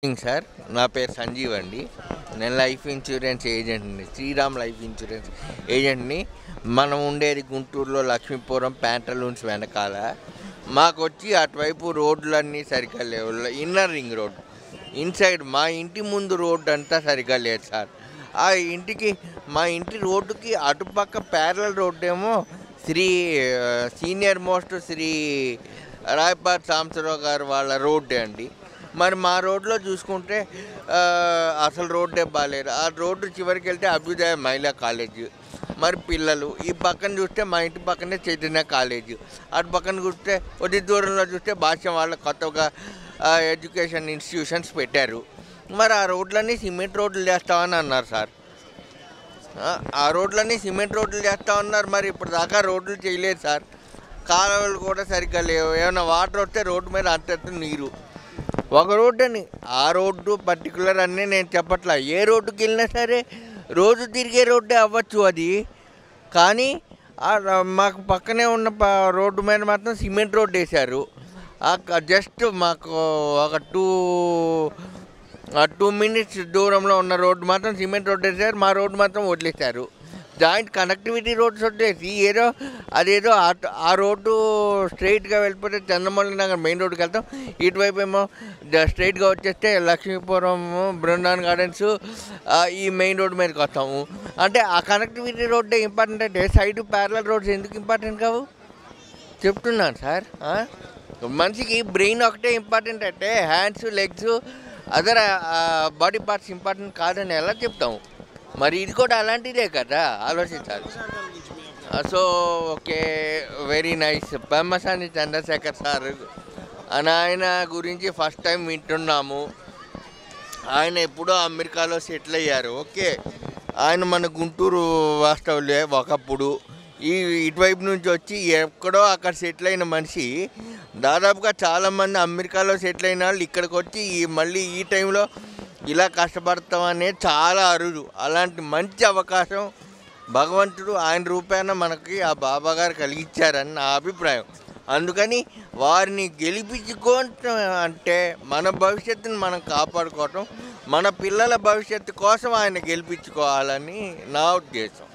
Sir, నా పేరు సంజీవ్ అండి. నేను లైఫ్ ఇన్సూరెన్స్ ఏజెంట్ని, శ్రీరామ్ లైఫ్ ఇన్సూరెన్స్ ఏజెంట్ని. మనం ఉండేది గుంటూరులో లక్ష్మీపురం ప్యాంటలూన్స్ వెనకాల. మాకు వచ్చి అటువైపు రోడ్లన్నీ సరిగ్గా లేవు. ఇన్నర్ రింగ్ రోడ్ ఇన్సైడ్ మా ఇంటి ముందు రోడ్డు అంతా సరిగ్గా లేదు సార్. ఆ ఇంటికి మా ఇంటి రోడ్డుకి అటుపక్క ప్యారలల్ రోడ్డు ఏమో సీనియర్ మోస్ట్ శ్రీ రాయపాటి సాంబశివరావు గారు వాళ్ళ రోడ్డే అండి. మరి మా రోడ్లో చూసుకుంటే అసలు రోడ్డే బాగాలేదు. ఆ రోడ్డు చివరికి వెళ్తే అభ్యుదయ మహిళా కాలేజ్. మరి పిల్లలు ఈ పక్కన చూస్తే మా ఇంటి పక్కనే చైతన్య కాలేజ్, అటు పక్కన చూస్తే కొద్ది దూరంలో చూస్తే భాష్యం వాళ్ళ కొత్తగా ఎడ్యుకేషన్ ఇన్స్టిట్యూషన్స్ పెట్టారు. మరి ఆ రోడ్లన్నీ సిమెంట్ రోడ్లు చేస్తామని అన్నారు సార్. ఆ రోడ్లన్నీ సిమెంట్ రోడ్లు చేస్తా ఉన్నారు. మరి ఇప్పుడు దాకా రోడ్లు చేయలేదు సార్. కాలువలు కూడా సరిగ్గా లేవు. ఏమైనా వాటర్ వస్తే రోడ్డు మీద అంత నీరు. ఒక రోడ్డు అని ఆ రోడ్డు పర్టికులర్ అన్నీ నేను చెప్పట్లా. ఏ రోడ్డుకి వెళ్ళినా సరే రోజు తిరిగే రోడ్డే అవ్వచ్చు అది. కానీ మాకు పక్కనే ఉన్న రోడ్డు మీద మాత్రం సిమెంట్ రోడ్డు వేశారు. జస్ట్ మాకు ఒక 2 మినిట్స్ దూరంలో ఉన్న రోడ్డు మాత్రం సిమెంట్ రోడ్డు వేసారు. మా రోడ్డు మాత్రం వదిలేశారు. జాయింట్ కనెక్టివిటీ రోడ్స్ వదిలేసి అదేదో ఆ రోడ్డు స్ట్రైట్గా వెళ్ళిపోతే చంద్రమౌళి నగర్ మెయిన్ రోడ్డుకి వెళ్తాం. ఇటువైపు ఏమో స్ట్రైట్గా వచ్చేస్తే లక్ష్మీపురం బృందావన్ గార్డెన్స్ ఈ మెయిన్ రోడ్డు మీదకి వస్తాము. అంటే ఆ కనెక్టివిటీ రోడ్డే ఇంపార్టెంట్ అంటే సైడ్ ప్యారలల్ రోడ్స్ ఎందుకు ఇంపార్టెంట్ కావు చెప్తున్నాను సార్. మనిషికి బ్రెయిన్ ఒకటే ఇంపార్టెంట్ అంటే hands, legs, other body parts important కాదని ఎలా చెప్తాము? మరి ఇది కూడా అలాంటిదే కదా, ఆలోచించాలి. So okay, very nice. Pemmasani Chandrasekhar sir అని ఆయన గురించి ఫస్ట్ టైం వింటున్నాము. ఆయన ఎప్పుడో అమెరికాలో సెటిల్ అయ్యారు. ఓకే, ఆయన మన గుంటూరు వాస్తవులే ఒకప్పుడు. ఇటువైపు నుంచి వచ్చి ఎక్కడో అక్కడ సెటిల్ అయిన మనిషి. దాదాపుగా చాలామంది అమెరికాలో సెటిల్ అయిన వాళ్ళు ఇక్కడికి వచ్చి మళ్ళీ ఈ టైంలో ఇలా కష్టపడతాం అనేది చాలా అరుదు. అలాంటి మంచి అవకాశం భగవంతుడు ఆయన రూపాన మనకి ఆ బాబా గారు కలిగించారని నా అభిప్రాయం. అందుకని వారిని గెలిపించుకోవటం అంటే మన భవిష్యత్తుని మనం కాపాడుకోవటం, మన పిల్లల భవిష్యత్తు కోసం ఆయన గెలిపించుకోవాలని నా ఉద్దేశం.